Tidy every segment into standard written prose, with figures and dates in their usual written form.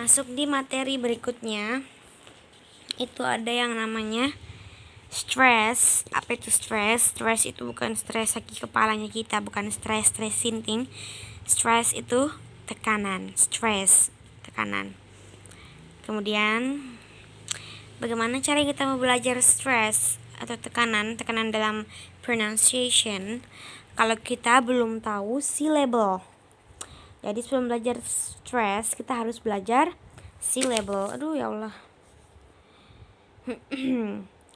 Masuk di materi berikutnya, itu ada yang namanya stress. Apa itu stress? Stress itu bukan stres sakit kepalanya kita, bukan stress sinting. Stress itu tekanan, stress, tekanan. Kemudian bagaimana cara kita mau belajar stress atau tekanan dalam pronunciation kalau kita belum tahu syllable. Jadi sebelum belajar stress kita harus belajar syllable. Aduh ya Allah.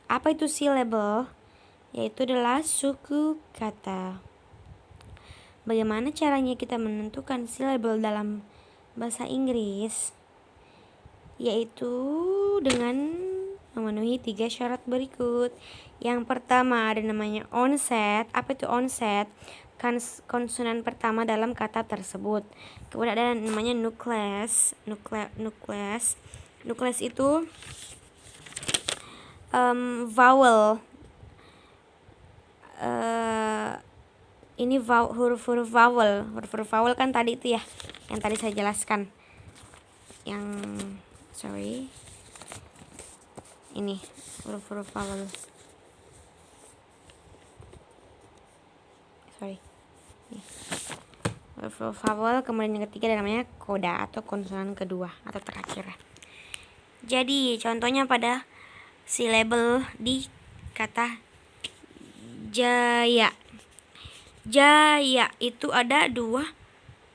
Apa itu syllable? Yaitu adalah suku kata. Bagaimana caranya kita menentukan syllable dalam bahasa Inggris? Yaitu dengan memenuhi 3 syarat berikut. Yang pertama ada namanya onset. Apa itu onset? Konsonan pertama dalam kata tersebut. Kemudian ada namanya nucleus. Nucleus itu vowel. Ini huruf-huruf vowel. Huruf-huruf vowel kan tadi itu ya, yang tadi saya jelaskan. Ini huruf-huruf vowel. Huruf vowel. Kemudian yang ketiga ada namanya koda atau konsonan kedua atau terakhir. Jadi contohnya pada syllable di kata jaya. Jaya itu ada 2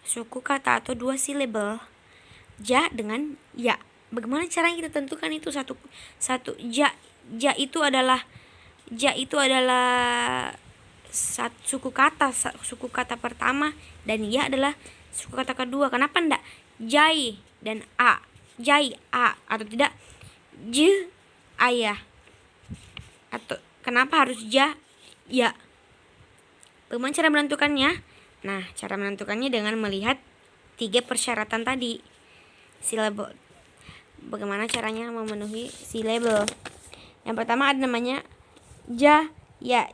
suku kata atau 2 syllable. Ja dengan ya. Bagaimana caranya kita tentukan itu satu ja itu adalah suku kata pertama dan ya adalah suku kata kedua. Kenapa enggak jai dan a? Jai a atau tidak j ayah? Atau kenapa harus ja ya? Bagaimana cara menentukannya? Nah, cara menentukannya dengan melihat 3 persyaratan tadi. Syllable. Bagaimana caranya memenuhi syllable? Yang pertama ada namanya ja ya.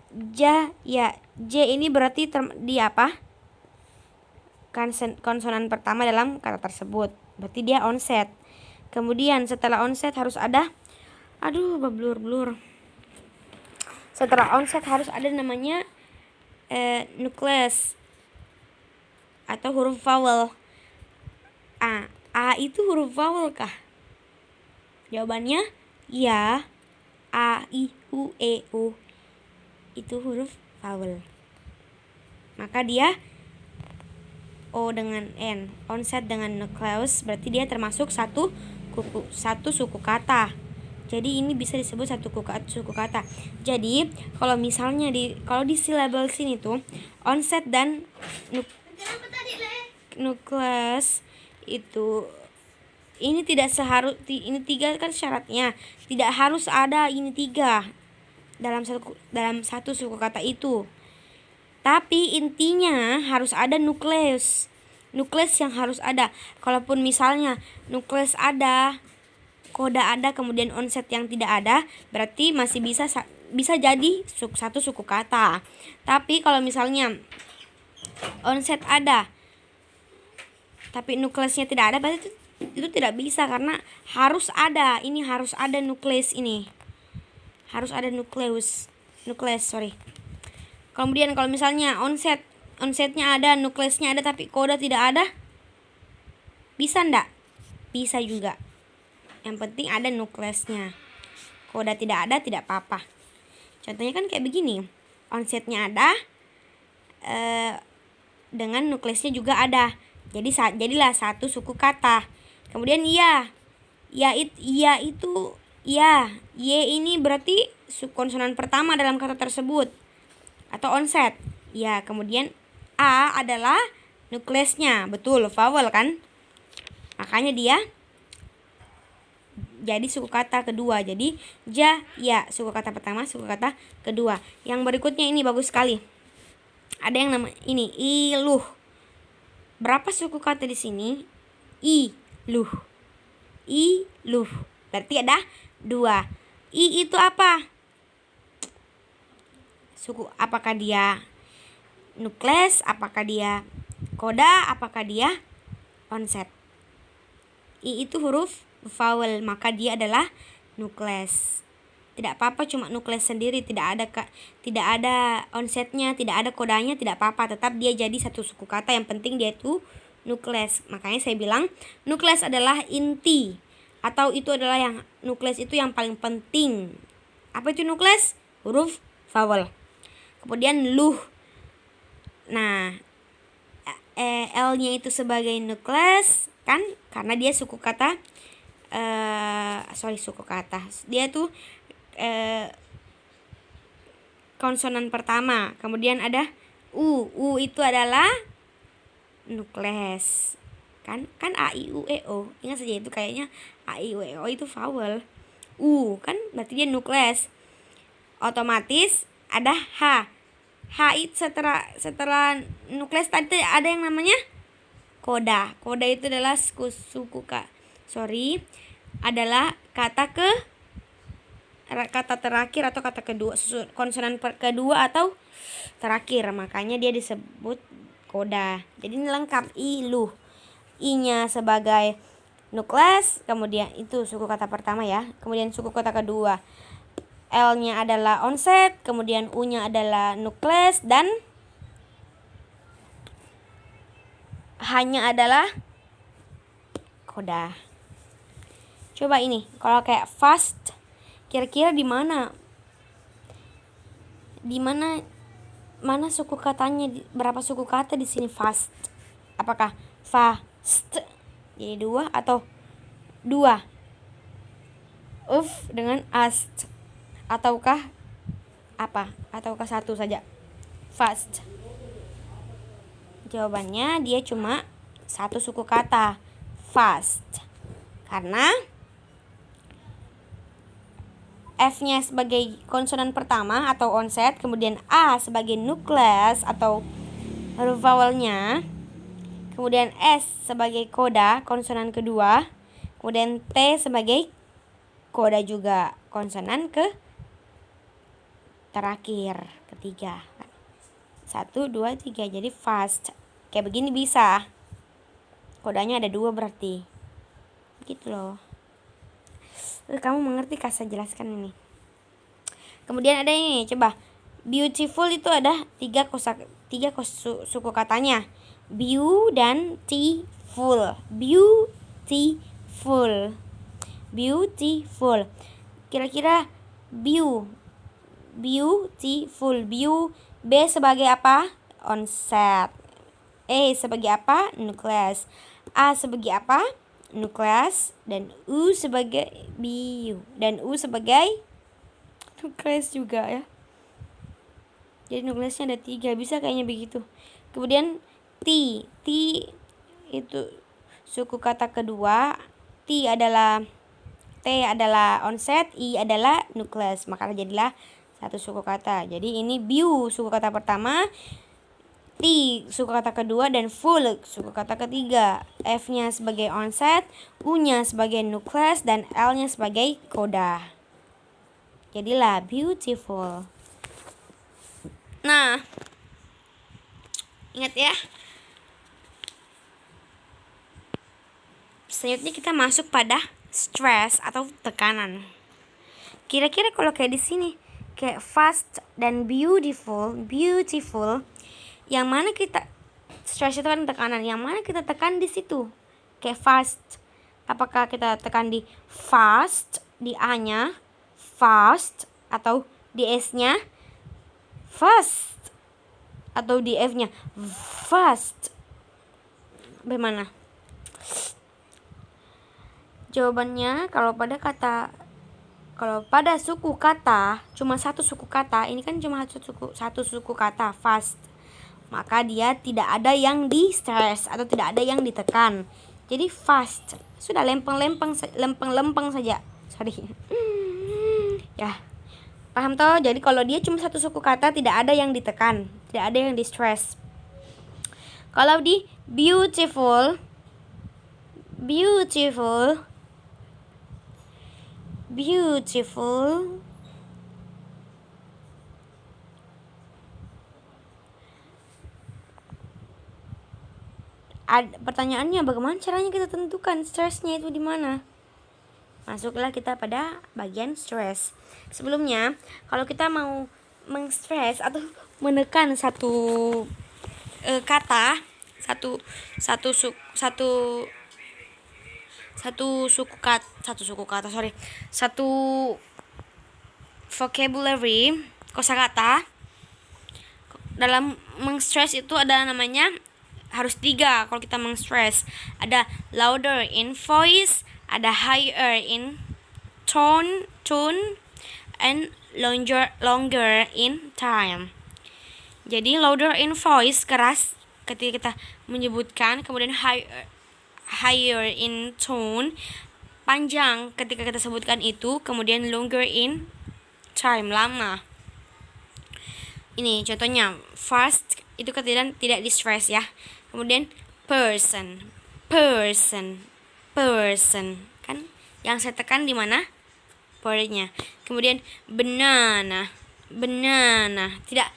J ini berarti di apa? Konsonan pertama dalam kata tersebut. Berarti dia onset. Kemudian setelah onset harus ada Setelah onset harus ada namanya nucleus atau huruf vowel. A itu huruf vowel kah? Jawabannya ya. A, I, U, E, U itu huruf vowel. Maka dia O dengan N, onset dengan nucleus, berarti dia termasuk satu suku kata. Jadi ini bisa disebut satu suku kata. Jadi kalau misalnya di syllable sini tuh onset dan nucleus itu ini tidak ini 3 kan syaratnya. Tidak harus ada ini 3 dalam satu suku kata itu. Tapi intinya harus ada nucleus yang harus ada. Kalaupun misalnya nucleus ada, koda ada, kemudian onset yang tidak ada, berarti masih bisa jadi satu suku kata. Tapi kalau misalnya onset ada tapi nukleusnya tidak ada, berarti itu tidak bisa karena harus ada nukleus ini. Harus ada nukleus. Kemudian kalau misalnya onsetnya ada, nukleusnya ada tapi koda tidak ada, bisa enggak? Bisa juga. Yang penting ada nukleusnya. Koda tidak ada tidak apa-apa. Contohnya kan kayak begini. Onsetnya ada dengan nukleusnya juga ada. Jadi jadilah satu suku kata. Kemudian Y ini berarti konsonan pertama dalam kata tersebut atau onset. Ya, kemudian A adalah nukleusnya. Betul, vowel kan? Makanya dia jadi suku kata kedua. Jadi ja, ya, suku kata pertama, suku kata kedua. Yang berikutnya ini bagus sekali. Ada yang nama ini iluh. Berapa suku kata di sini? Iluh. Berarti ada 2. I itu apa? Suku, apakah dia nukleus, apakah dia koda, apakah dia onset? I itu huruf vowel, maka dia adalah nukleus. Tidak apa-apa cuma nukleus sendiri, tidak ada onsetnya, tidak ada kodanya, tidak apa-apa, tetap dia jadi satu suku kata, yang penting dia itu nukleus. Makanya saya bilang nukleus adalah inti, atau itu adalah yang nukleus itu yang paling penting. Apa itu nukleus? Huruf vowel. Kemudian luh. Nah, L-nya itu sebagai nukleus kan, karena dia suku kata dia tuh konsonan pertama. Kemudian ada U itu adalah nukleus kan A I U E O, ingat saja itu, kayaknya A I U E O itu vowel. U kan berarti dia nukleus. Otomatis ada H itu setelah nukleus tadi ada yang namanya koda. Koda itu adalah adalah kata terakhir atau kata kedua, konsonan kedua atau terakhir, makanya dia disebut koda. Jadi ini lengkap. Luh, I-nya sebagai nukleus, kemudian itu suku kata pertama ya. Kemudian suku kata kedua, L-nya adalah onset, kemudian U-nya adalah nukleus, dan H-nya adalah koda. Coba ini, kalau kayak fast, kira-kira di mana suku katanya, berapa suku kata di sini fast? Apakah fast jadi 2 atau 2 dengan ast, ataukah apa? Ataukah 1 saja fast? Jawabannya dia cuma 1 suku kata fast, karena F-nya sebagai konsonan pertama atau onset, kemudian A sebagai nukleus atau huruf vowelnya, kemudian S sebagai koda konsonan kedua, kemudian T sebagai koda juga konsonan terakhir, ketiga. 1, 2, 3, jadi fast. Kayak begini bisa. Kodanya ada 2 berarti. Gitu loh. Kamu mengerti, saya jelaskan ini. Kemudian ada ini, coba. Beautiful itu ada 3 suku katanya. Beau dan T-ful. Beautiful. Kira-kira beautiful. B sebagai apa? Onset. E sebagai apa? Nukleus. A sebagai apa? Nukleus. Dan U sebagai nukleus juga ya. Jadi nukleusnya ada 3, bisa kayaknya begitu. Kemudian T itu suku kata kedua. T adalah onset, I adalah nukleus, maka jadilah 1 suku kata. Jadi ini beau suku kata pertama, T suku kata kedua, dan full suku kata ketiga. F-nya sebagai onset, U-nya sebagai nukleus, dan L-nya sebagai koda. Jadilah beautiful. Nah, ingat ya. Selanjutnya kita masuk pada stress atau tekanan. Kira-kira kalau kayak di sini, kayak fast dan beautiful, yang mana kita stress itu kan tekanan, yang mana kita tekan di situ? Kayak fast, apakah kita tekan di fast, di A-nya fast, atau di S-nya fast, atau di F-nya fast? Bagaimana? Jawabannya kalau pada suku kata, cuma 1 suku kata, ini kan cuma satu suku kata fast, maka dia tidak ada yang di stress atau tidak ada yang ditekan. Jadi fast, sudah lempeng saja. Ya, paham toh? Jadi kalau dia cuma 1 suku kata, tidak ada yang ditekan, tidak ada yang di stress. Kalau di beautiful Pertanyaannya, bagaimana caranya kita tentukan stresnya itu di mana? Masuklah kita pada bagian stress. Sebelumnya, kalau kita mau mengstress atau menekan satu kata, satu vocabulary, kosakata. Dalam mengstress itu ada namanya harus 3 kalau kita mengstress. Ada louder in voice, ada higher in tone, and longer in time. Jadi louder in voice, keras ketika kita menyebutkan, kemudian higher in tone, panjang ketika kita sebutkan itu, kemudian longer in time, lama. Ini contohnya, fast itu kan tidak di stress ya. Kemudian person kan yang saya tekan di mana? Per-nya. Kemudian banana tidak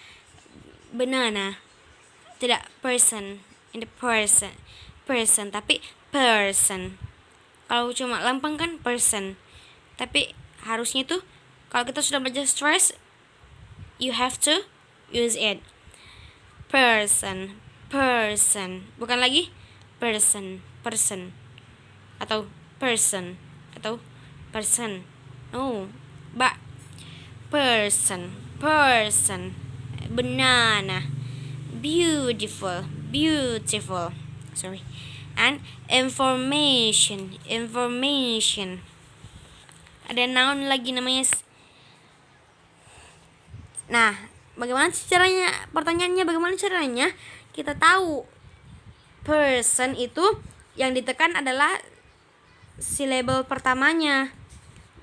banana, tidak person in the person tapi person. Kalau cuma lempeng kan person, tapi harusnya tuh kalau kita sudah belajar stress, you have to use it. Person, bukan lagi person atau person. No, but person. Banana, beautiful. Sorry. And information. Ada noun lagi namanya. Nah, bagaimana caranya? Pertanyaannya, bagaimana caranya kita tahu person itu yang ditekan adalah silabel pertamanya.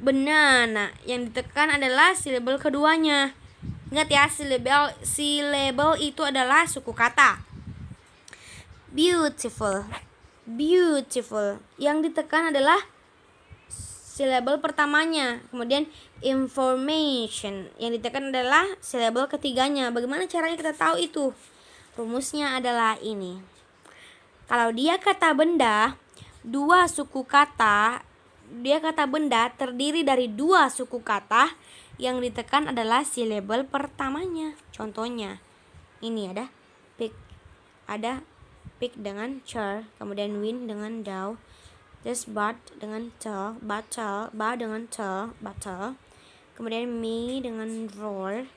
Banana yang ditekan adalah silabel keduanya. Ingat ya, silabel itu adalah suku kata. Beautiful yang ditekan adalah silabel pertamanya. Kemudian information yang ditekan adalah silabel ketiganya. Bagaimana caranya kita tahu itu? Rumusnya adalah ini. Kalau dia kata benda, dia kata benda terdiri dari 2 suku kata, yang ditekan adalah silabel pertamanya. Contohnya, ini ada pick dengan cher, kemudian win dengan dow, terus but dengan tel, ba dengan tel, battle, kemudian me dengan roar,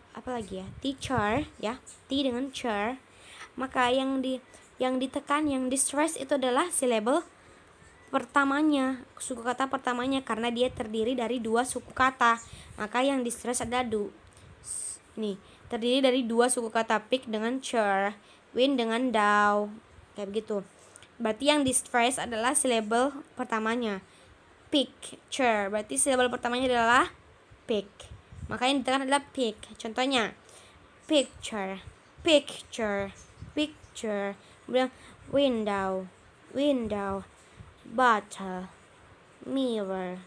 apa lagi ya, teacher ya, t dengan chair. Maka yang ditekan, yang di stress itu adalah silabel pertamanya, suku kata pertamanya, karena dia terdiri dari 2 suku kata. Maka yang di stress ada terdiri dari 2 suku kata, pick dengan chair, win dengan dow, kayak begitu. Berarti yang di stress adalah silabel pertamanya, picture. Berarti silabel pertamanya adalah pick. Maka yang ditekan adalah pick. Contohnya, picture, kemudian window, bottle, mirror,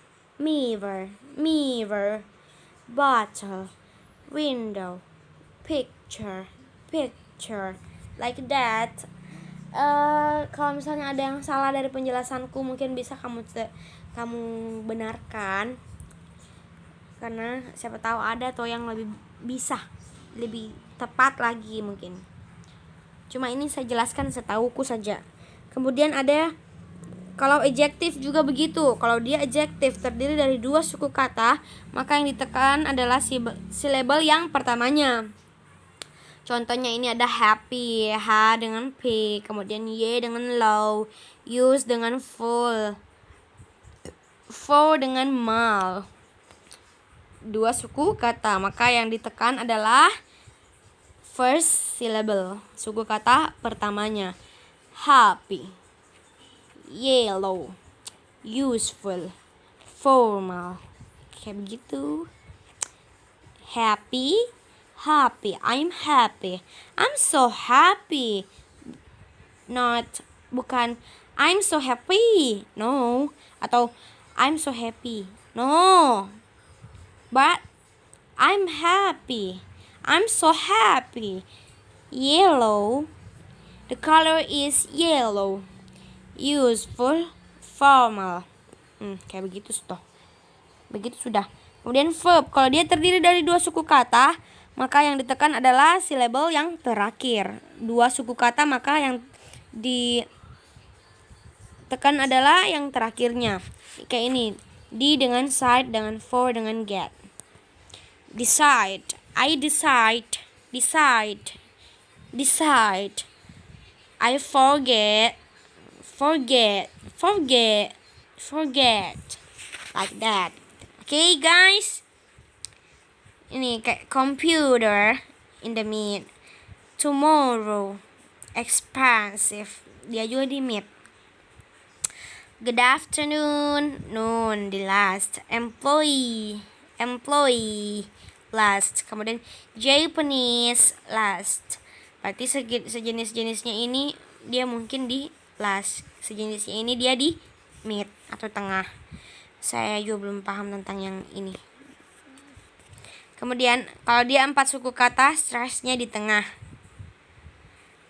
bottle, window, picture, like that. Kalau misalnya ada yang salah dari penjelasanku, mungkin bisa kamu benarkan, karena siapa tahu ada atau yang lebih tepat lagi mungkin. Cuma ini saya jelaskan setauku saja. Kemudian ada, kalau adjektif juga begitu. Kalau dia adjektif terdiri dari 2 suku kata, maka yang ditekan adalah silabel yang pertamanya. Contohnya ini ada happy, H dengan P, kemudian Y dengan low, use dengan full, for dengan mal. 2 suku kata, maka yang ditekan adalah first syllable, suku kata pertamanya. Happy, yellow, useful, formal, kayak begitu. Happy, I'm happy, I'm so happy. Bukan I'm so happy, no, atau I'm so happy, no, but I'm happy, I'm so happy. Yellow, The color is yellow. Useful, formal. Kayak begitu toh. Begitu sudah. Kemudian verb, kalau dia terdiri dari dua suku kata, maka yang ditekan adalah syllable yang terakhir. Dua suku kata, maka yang ditekan adalah yang terakhirnya. Kayak ini. Di dengan side, dengan for, dengan get. Decide. I decide. Decide. Decide. I forget. Forget. Forget. Forget. Like that. Okay, guys. Ini kayak computer in the mid. Tomorrow. Expensive. Dia juga di mid. Good afternoon. Noon di last. Employee. Employee. Last. Kemudian Japanese. Last. Berarti sejenis-jenisnya ini dia mungkin di last. Sejenisnya ini dia di mid atau tengah. Saya juga belum paham tentang yang ini. Kemudian kalau dia 4 suku kata, stressnya di tengah.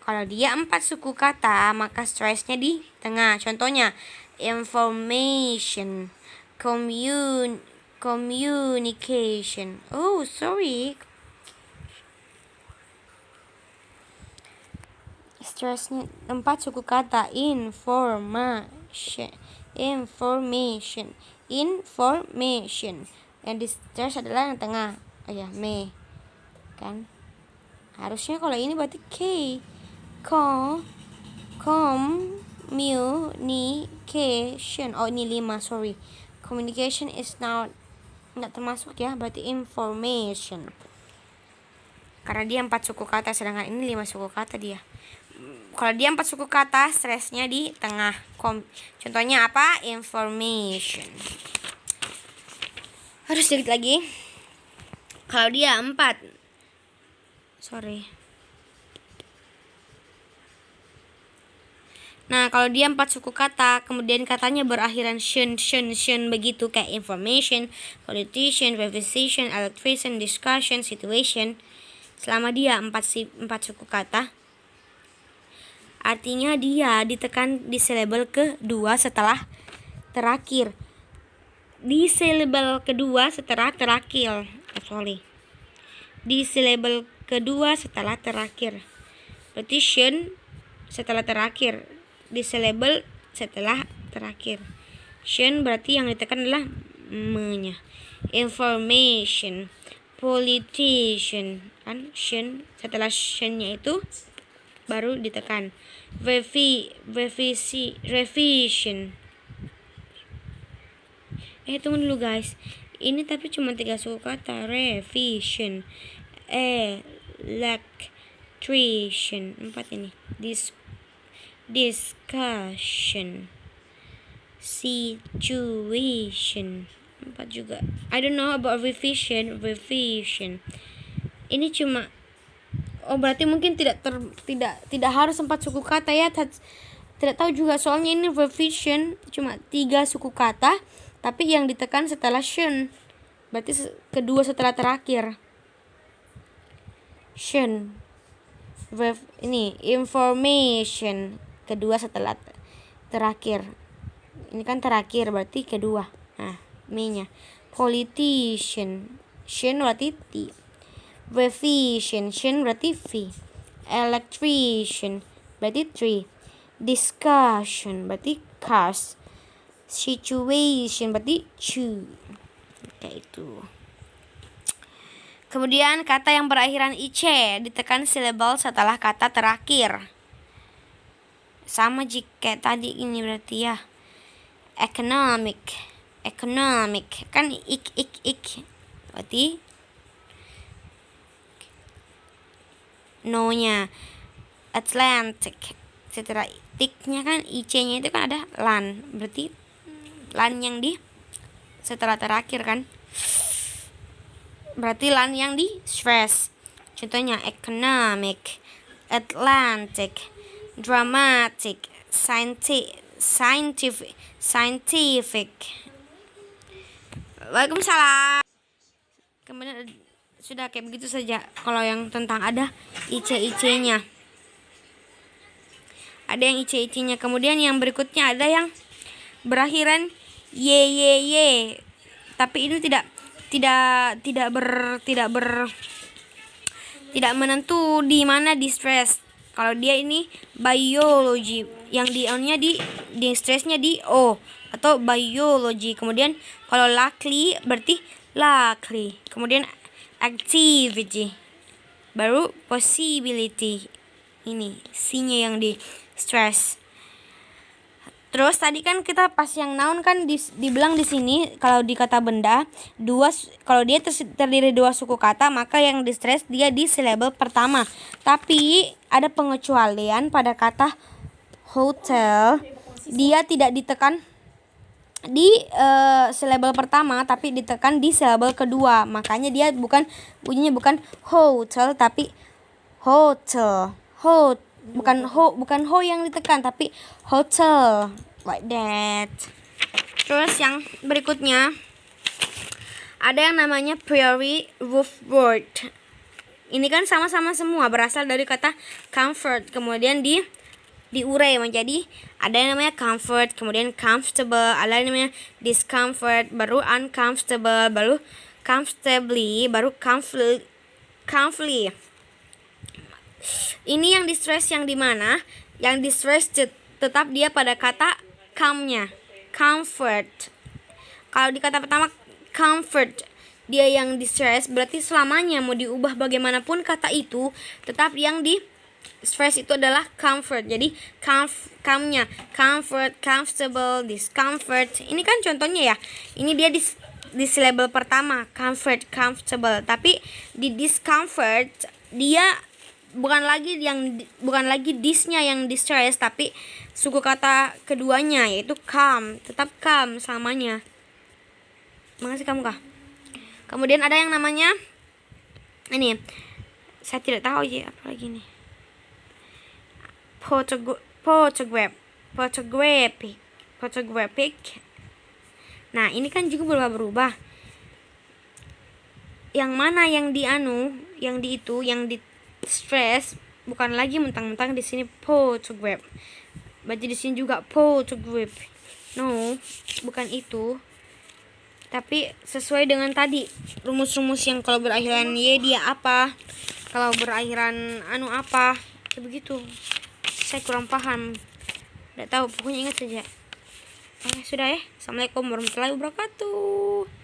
Kalau dia 4 suku kata, maka stressnya di tengah. Contohnya information, communication. Oh, sorry. Stressnya 4 suku kata. Information. Yang di stress adalah yang tengah. Oh ya, me. Kan? Harusnya kalau ini berarti K. Communication. Oh, ini 5, sorry. Communication is now nggak termasuk ya, berarti information. Karena dia 4 suku kata, sedangkan ini 5 suku kata dia. Kalau dia 4 suku kata, stresnya di tengah. Contohnya apa? Information. Harus sedikit lagi. Kalau dia 4. Sorry. Nah, kalau dia 4 suku kata, kemudian katanya berakhiran shun begitu, kayak information, politician, revision, electrician, discussion, situation. Selama dia 4 suku kata, artinya dia ditekan di syllable kedua setelah terakhir. Di syllable kedua setelah terakhir. Di syllable kedua setelah terakhir. Berarti shun setelah terakhir. Di syllable setelah terakhir. Shun berarti yang ditekan adalah me-nya. Information, politician, kan shun, setelah shun-nya itu baru ditekan. Revision. Tunggu dulu guys. Ini tapi cuma 3 suku kata. Revision, electrician, 4 ini. Discussion, situation, 4 juga. I don't know about revision. Ini cuma berarti mungkin tidak harus 4 suku kata ya. Tidak tahu juga soalnya ini revision cuma 3 suku kata, tapi yang ditekan setelah shun. Berarti kedua setelah terakhir. Shun. Ini information kedua setelah terakhir. Ini kan terakhir berarti kedua. Nah, me-nya. Politician. Shun berarti T. Revision. Shun berarti V. Electrician berarti 3. Discussion berarti cars. Situation berarti 2. Kayak itu. Kemudian kata yang berakhiran IC ditekan syllable setelah kata terakhir. Sama jika tadi ini berarti ya. Economic kan ik. Berarti no-nya. Atlantic. Setelah tik-nya kan IC-nya itu kan ada lan. Berarti lan yang di setelah terakhir kan. Berarti lan yang di stress. Contohnya economic, Atlantic, dramatic, scientific. Waalaikumsalam. Kemudian sudah kayak begitu saja kalau yang tentang ada IC-nya. ada yang ic-nya. Kemudian yang berikutnya ada yang berakhiran y, tapi ini tidak menentu di mana di stress. Kalau dia ini biology, yang di on-nya di stressnya di o atau biology. Kemudian kalau likely berarti likely. Kemudian activity, baru possibility. Ini C-nya yang di stress. Terus tadi kan kita pas yang noun kan dibilang di sini kalau di kata benda kalau dia terdiri dua suku kata, maka yang di stress dia di silabel pertama. Tapi ada pengecualian pada kata hotel, dia tidak ditekan di silabel pertama tapi ditekan di silabel kedua. Makanya dia bunyinya bukan hotel tapi hotel. Bukan ho yang ditekan tapi hotel, like that. Terus yang berikutnya ada yang namanya priori roof word. Ini kan sama-sama semua berasal dari kata comfort, kemudian diurai menjadi ada yang namanya comfort, kemudian comfortable, ada yang namanya discomfort, baru uncomfortable, baru comfortably, baru comfy. Ini yang distress yang di mana? Yang distress tetap dia pada kata come-nya, comfort. Kalau di kata pertama comfort, dia yang distress berarti selamanya mau diubah bagaimanapun kata itu, tetap yang di stress itu adalah comfort. Jadi come-nya comfort, comfortable, discomfort. Ini kan contohnya ya. Ini dia di silabel pertama comfort, comfortable. Tapi di discomfort dia bukan lagi disnya yang distress, tapi suku kata keduanya yaitu calm, tetap calm selamanya. Makasih kamu kah. Kemudian ada yang namanya ini, saya tidak tahu aja apa lagi nih. Photographic. Nah, ini kan juga berubah. Yang mana yang di stress bukan lagi mentang-mentang di sini photograph. Berarti di sini juga photograph. No, bukan itu. Tapi sesuai dengan tadi rumus-rumus yang kalau berakhiran y dia apa, kalau berakhiran apa, begitu. Saya kurang paham. Tidak tahu, pokoknya ingat saja. Oke, sudah ya. Assalamualaikum warahmatullahi wabarakatuh.